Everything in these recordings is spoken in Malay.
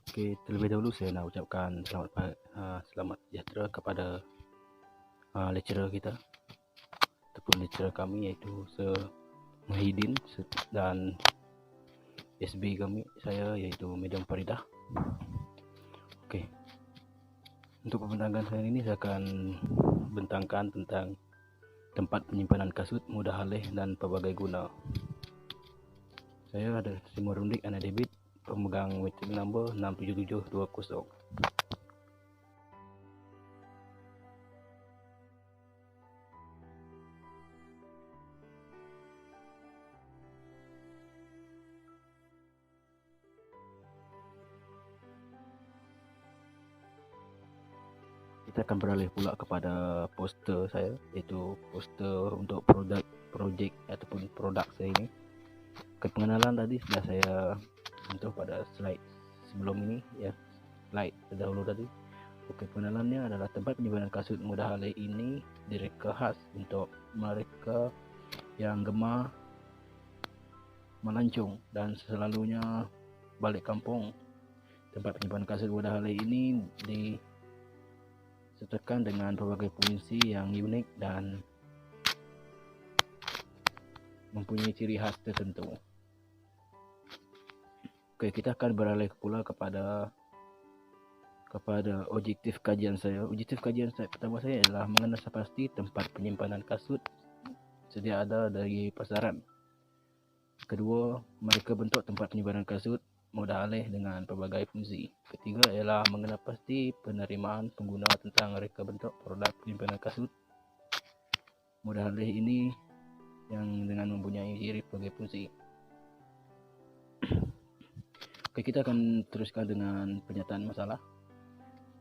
Oke, terlebih dahulu saya nak ucapkan selamat sejahtera kepada lecturer kita ataupun lecturer kami, iaitu Sir Muhyiddin, dan SB kami, saya iaitu Madam Faridah. Oke, untuk pembentangkan saya ini saya akan bentangkan tentang tempat penyimpanan kasut mudah alih dan pelbagai guna. Saya ada Simorundik anak David, pemegang meeting number 67720. Kita akan beralih pula kepada poster saya, iaitu poster untuk projek ataupun produk saya ini. Pengenalan tadi sudah saya sentuh pada slide sebelum ini ya, slide terdahulu tadi. Oke, pengenalannya adalah tempat penyimpanan kasut mudah alih ini direka khas untuk mereka yang gemar melancong dan selalunya balik kampung. Tempat penyimpanan kasut mudah alih ini disertakan dengan berbagai fungsi yang unik dan mempunyai ciri khas tertentu. Oke, kita akan beralih pula kepada objektif kajian saya. Objektif kajian saya pertama saya adalah mengenal pasti tempat penyimpanan kasut sedia ada dari pasaran. Kedua, mereka bentuk tempat penyimpanan kasut mudah alih dengan pelbagai fungsi. Ketiga ialah mengenal pasti penerimaan pengguna tentang reka bentuk produk penyimpanan kasut mudah alih ini yang dengan mempunyai ciri pelbagai fungsi. Oke, kita akan teruskan dengan pernyataan masalah.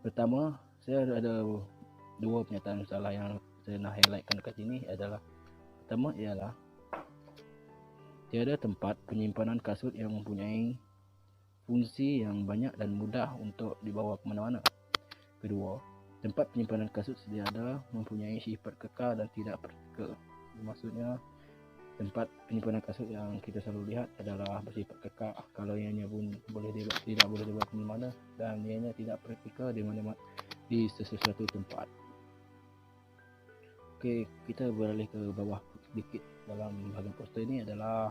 Pertama, saya ada dua pernyataan masalah yang saya nak highlightkan kat sini adalah, pertama ialah tiada tempat penyimpanan kasut yang mempunyai fungsi yang banyak dan mudah untuk dibawa ke mana-mana. Kedua, tempat penyimpanan kasut sedia ada mempunyai sifat kekal dan tidak praktikal. Maksudnya tempat penyimpanan kasut yang kita selalu lihat adalah bersifat kekal, kalau ianya pun tidak boleh dibawa ke mana-mana, dan ianya tidak praktikal di mana-mana di sesuatu tempat. Oke, kita beralih ke bawah sedikit. Dalam bahagian poster ini adalah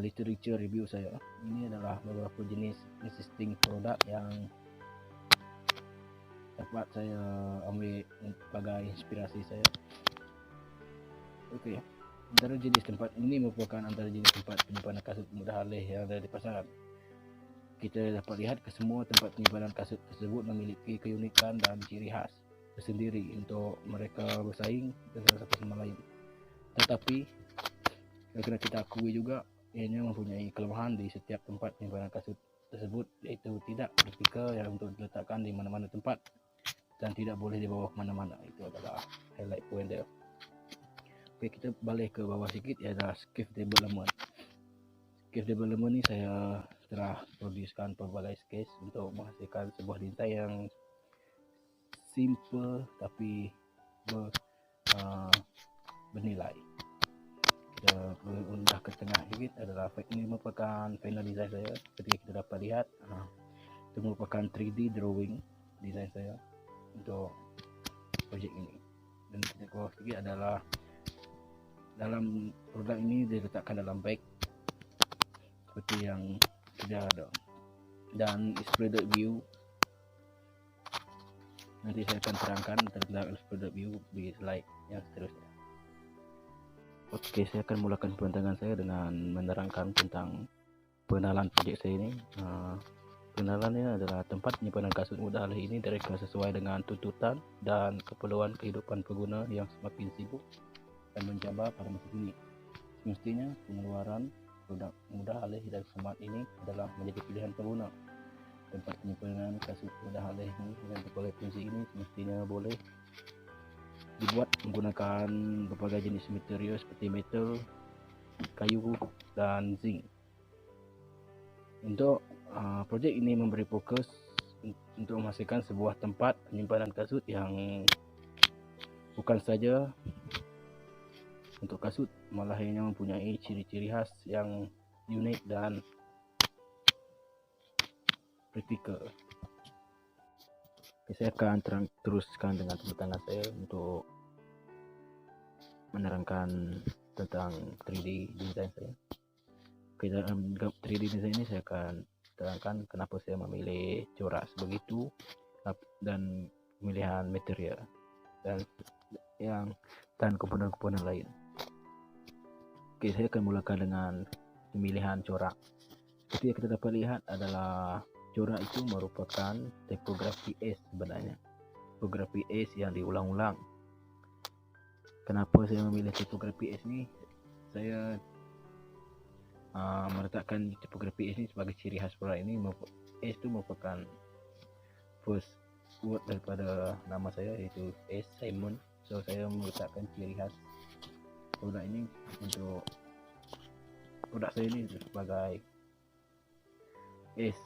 literature review saya. Ini adalah beberapa jenis existing produk yang dapat saya ambil sebagai inspirasi saya. Oke, antara jenis tempat ini merupakan antara jenis tempat penyimpanan kasut mudah alih yang ada di pasaran. Kita dapat lihat kesemua tempat penyimpanan kasut tersebut memiliki keunikan dan ciri khas tersendiri untuk mereka bersaing dengan satu sama lain. Tetapi kena kita akui juga ianya mempunyai kelemahan di setiap tempat penyimpanan kasut tersebut, iaitu tidak praktikal yang untuk diletakkan di mana-mana tempat dan tidak boleh dibawa ke mana-mana. Itu adalah highlight point dia. Oke, kita balik ke bawah sedikit, iaitu skill development. Skill development ni saya telah producekan pelbagai sketch untuk menghasilkan sebuah desain yang simple tapi bernilai. Kita undah ke tengah sedikit adalah ini merupakan final design saya. Seperti kita dapat lihat, itu merupakan 3D drawing design saya untuk projek ini. Dan kita ke bawah sedikit adalah dalam produk ini diletakkan dalam bag seperti yang sudah ada, dan spreader view nanti saya akan terangkan tentang spreader view di slide yang seterusnya. Oke, saya akan mulakan pembentangkan saya dengan menerangkan tentang pengenalan projek saya ini. Pengenalannya adalah tempat penyimpanan kasut mudah alih ini direka sesuai dengan tuntutan dan keperluan kehidupan pengguna yang semakin sibuk dan mencabar pada masa kini. Semestinya pengeluaran produk mudah alih dan smart ini adalah menjadi pilihan pengguna. Tempat penyimpanan kasut mudah alih ini dengan berbagai fungsi ini semestinya boleh dibuat menggunakan berbagai jenis material seperti metal, kayu, dan zinc. Untuk projek ini memberi fokus untuk menghasilkan sebuah tempat penyimpanan kasut yang bukan saja untuk kasut, malah ianya mempunyai ciri-ciri khas yang unik dan praktikal. Saya akan teruskan dengan tepuk tangan saya untuk menerangkan tentang 3D design saya. Dalam 3D design ini saya akan terangkan kenapa saya memilih corak sebegitu dan pemilihan material dan komponen-komponen lain. Saya akan mulakan dengan pemilihan corak. Seperti yang kita dapat lihat adalah corak itu merupakan tipografi S sebenarnya. Tipografi S yang diulang-ulang. Kenapa saya memilih tipografi S ni? Saya meletakkan tipografi S ni sebagai ciri khas produk ini. S itu merupakan first word daripada nama saya, iaitu S. Simon. So saya meletakkan ciri khas produk ini untuk produk saya ini sebagai S,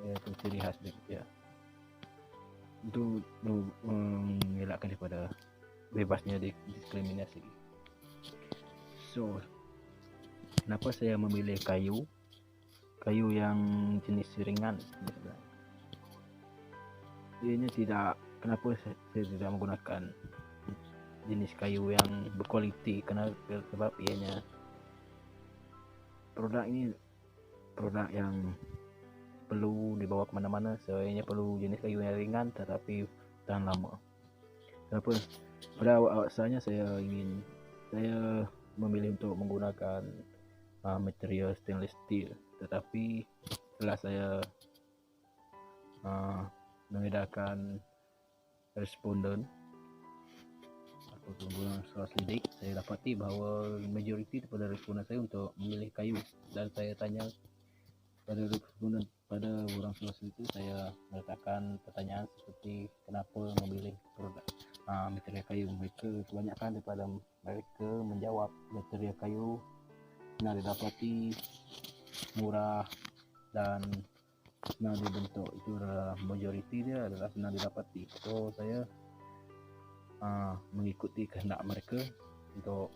iaitu ciri khas dia, untuk mengelakkan daripada bebasnya diskriminasi. So kenapa saya memilih kayu yang jenis ringan? Kenapa saya tidak menggunakan jenis kayu yang berkualiti? Sebab ianya produk ini produk yang perlu dibawa ke mana-mana, ianya perlu jenis kayu yang ringan tetapi tahan lama. Kenapa? Pada asalnya saya memilih untuk menggunakan material stainless steel, tetapi setelah saya mengedarkan responden atau soal selidik, saya dapati bahawa majoriti daripada responden saya untuk memilih kayu, dan saya tanya pada responden, pada orang soal itu saya meletakkan pertanyaan seperti kenapa memilih produk material kayu. Kebanyakan daripada mereka menjawab material kayu senang didapati, murah dan senang dibentuk. Itu adalah majoriti dia adalah senang didapati. So saya mengikuti kehendak mereka untuk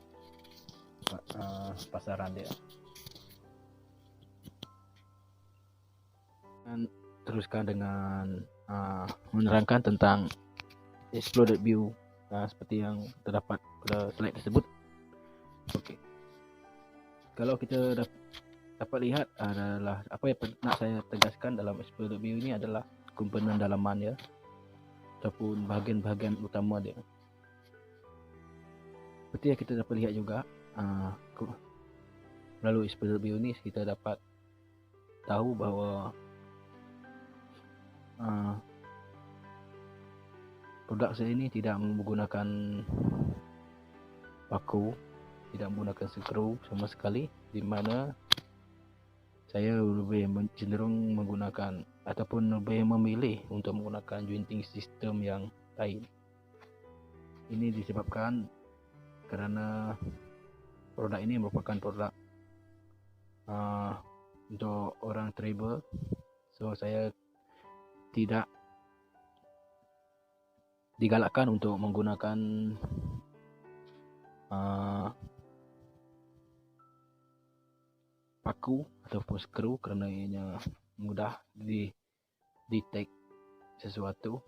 pasaran dia. Dan teruskan dengan menerangkan tentang exploded view seperti yang terdapat pada slide tersebut. Okey. Kalau kita dapat lihat adalah apa yang nak saya tegaskan dalam exploded view ini adalah komponen dalaman dia ataupun bahagian-bahagian utama dia. Seperti yang kita dapat lihat juga melalui exploded view ini kita dapat tahu bahawa produk saya ini tidak menggunakan paku, tidak menggunakan skru sama sekali, di mana saya lebih cenderung menggunakan ataupun lebih memilih untuk menggunakan jointing system yang lain. Ini disebabkan kerana produk ini merupakan produk untuk orang tribal, so saya tidak digalakkan untuk menggunakan paku ataupun skru kerana ianya mudah detect sesuatu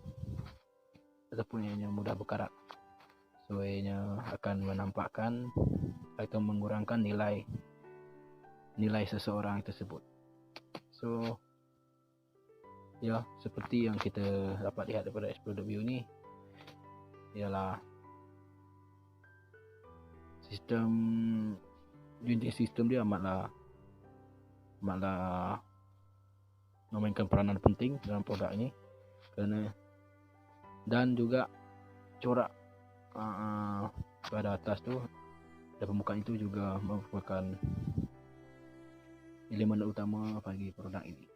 ataupun ianya mudah berkarat. So ianya akan menampakkan atau mengurangkan nilai seseorang tersebut. So ya, seperti yang kita dapat lihat daripada exploded view ni ialah jointing system dia amatlah memainkan peranan penting dalam produk ini, kerana dan juga corak pada atas tu dan permukaan itu juga merupakan elemen utama bagi produk ini.